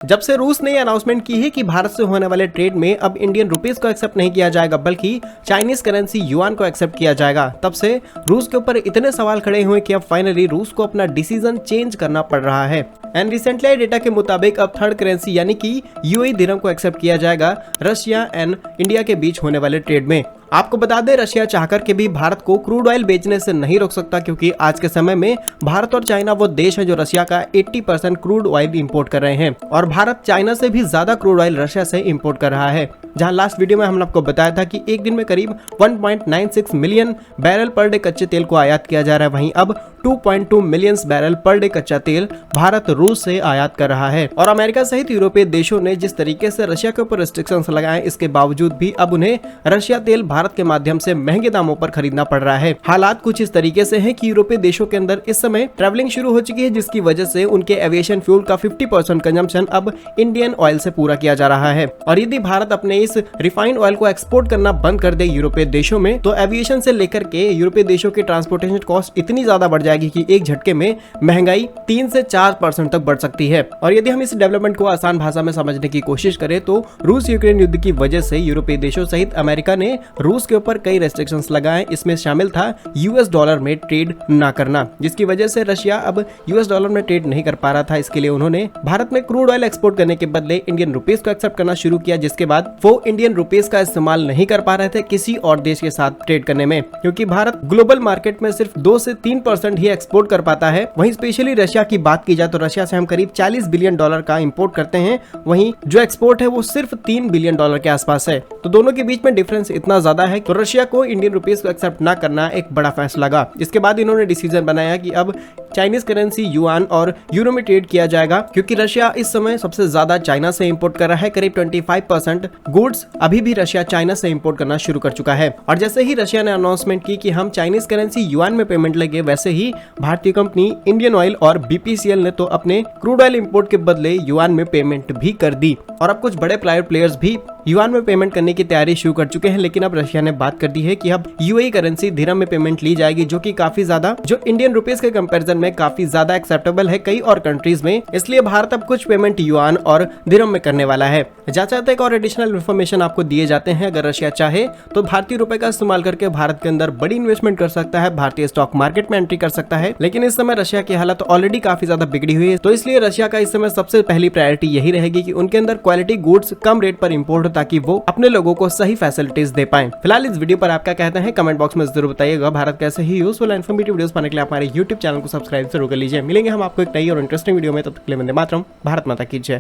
जब से रूस ने अनाउंसमेंट की है कि भारत से होने वाले ट्रेड में अब इंडियन रुपीस को एक्सेप्ट नहीं किया जाएगा बल्कि चाइनीज करेंसी युआन को एक्सेप्ट किया जाएगा, तब से रूस के ऊपर इतने सवाल खड़े हुए कि अब फाइनली रूस को अपना डिसीजन चेंज करना पड़ रहा है। एंड रिसेंटली डेटा के मुताबिक अब थर्ड करेंसी यानी कि यूएई दिरहम को एक्सेप्ट किया जाएगा रशिया एंड इंडिया के बीच होने वाले ट्रेड में। आपको बता दें, रशिया चाहकर के भी भारत को क्रूड ऑयल बेचने से नहीं रोक सकता, क्योंकि आज के समय में भारत और चाइना वो देश है जो रशिया का 80% क्रूड ऑयल इंपोर्ट कर रहे हैं और भारत चाइना से भी ज्यादा क्रूड ऑयल रशिया से इंपोर्ट कर रहा है। जहां लास्ट वीडियो में हमने आपको बताया था कि एक दिन में करीब 1.96 मिलियन बैरल पर डे कच्चे तेल को आयात किया जा रहा है, वहीं अब 2.2 मिलियन बैरल पर डे कच्चा तेल भारत रूस से आयात कर रहा है। और अमेरिका सहित यूरोपीय देशों ने जिस तरीके से रशिया के ऊपर रिस्ट्रिक्शंस लगाए, इसके बावजूद भी अब उन्हें रशिया तेल भारत के माध्यम से महंगे दामों पर खरीदना पड़ रहा है। हालात कुछ इस तरीके से हैं कि यूरोपीय देशों के अंदर इस समय ट्रैवलिंग शुरू हो चुकी है, जिसकी वजह से उनके एविएशन फ्यूल का 50% कंजम्पशन अब इंडियन ऑयल से पूरा किया जा रहा है। और यदि भारत अपने इस रिफाइंड ऑयल को एक्सपोर्ट करना बंद कर दे यूरोपीय देशों में, तो एविएशन से लेकर के यूरोपीय देशों की ट्रांसपोर्टेशन कॉस्ट इतनी ज्यादा बढ़ जाएगी कि एक झटके में महंगाई 3 से 4% तक बढ़ सकती है। और यदि हम इस डेवलपमेंट को आसान भाषा में समझने की कोशिश करें तो रूस यूक्रेन युद्ध की वजह से यूरोपीय देशों सहित अमेरिका ने रूस के ऊपर कई रेस्ट्रिक्शंस लगाए। इसमें शामिल था यूएस डॉलर में ट्रेड ना करना, जिसकी वजह से रशिया अब यूएस डॉलर में ट्रेड नहीं कर पा रहा था। इसके लिए उन्होंने भारत में क्रूड ऑयल एक्सपोर्ट करने के बदले इंडियन रुपीस को एक्सेप्ट करना शुरू किया, जिसके बाद वो इंडियन रुपीस का इस्तेमाल नहीं कर पा रहे थे किसी और देश के साथ ट्रेड करने में, क्योंकि भारत ग्लोबल मार्केट में सिर्फ 2 से 3% ही एक्सपोर्ट कर पाता है। वहीं स्पेशली रशिया की बात की जाए तो रशिया से हम करीब 40 बिलियन डॉलर का इंपोर्ट करते हैं, वहीं जो एक्सपोर्ट है वो सिर्फ 3 बिलियन डॉलर के आसपास है। तो दोनों के बीच में डिफरेंस इतना ज्यादा है तो रशिया को इंडियन रुपीस को एक्सेप्ट ना करना एक बड़ा फैसला लगा। इसके बाद इन्होंने डिसीजन बनाया कि अब चाइनीज करेंसी युआन और यूरो में ट्रेड किया जाएगा, क्योंकि रशिया इस समय सबसे ज्यादा चाइना से इंपोर्ट कर रहा है। करीब 25% गुड्स अभी भी रशिया चाइना से इंपोर्ट करना शुरू कर चुका है। और जैसे ही रशिया ने अनाउंसमेंट की कि हम चाइनीज करेंसी युआन में पेमेंट लेंगे, वैसे ही भारतीय कंपनी इंडियन ऑयल और बीपीसीएल ने तो अपने क्रूड ऑयल इंपोर्ट के बदले युआन में पेमेंट भी कर दी। और अब कुछ बड़े प्लेयर्स भी युआन में पेमेंट करने की तैयारी शुरू कर चुके हैं, लेकिन अब रशिया ने बात कर दी है कि अब यूएई करेंसी दिरहम में पेमेंट ली जाएगी, जो कि काफी ज्यादा जो इंडियन रुपीस के कंपैरिजन में काफी ज्यादा एक्सेप्टेबल है कई और कंट्रीज में। इसलिए भारत अब कुछ पेमेंट युआन और दिरहम में करने वाला है। चाहते एक और एडिशनल इन्फॉर्मेशन आपको दिए जाते हैं। अगर रशिया चाहे तो भारतीय रुपए का इस्तेमाल करके भारत के अंदर बड़ी इन्वेस्टमेंट कर सकता है, भारतीय स्टॉक मार्केट में एंट्री कर सकता है, लेकिन इस समय रशिया की हालत ऑलरेडी काफी ज्यादा बिगड़ी हुई है। तो इसलिए रशिया का इस समय सबसे पहली प्रायोरिटी यही रहेगी कि उनके अंदर क्वालिटी गुड्स कम रेट पर इंपोर्ट हो, ताकि वो अपने लोगों को सही फैसिलिटीज दे पाएं। फिलहाल इस वीडियो पर आप क्या कहते हैं कमेंट बॉक्स में जरूर बताइएगा। भारत कैसे ही यूजफुल इन्फॉर्मेटिव वीडियोस पाने के लिए हमारे यूट्यूब चैनल को सब्सक्राइब जरूर कर लीजिए। मिलेंगे हम आपको एक नई और इंटरेस्टिंग वीडियो में, तब तक के लिए वंदे मातरम, भारत माता की जय।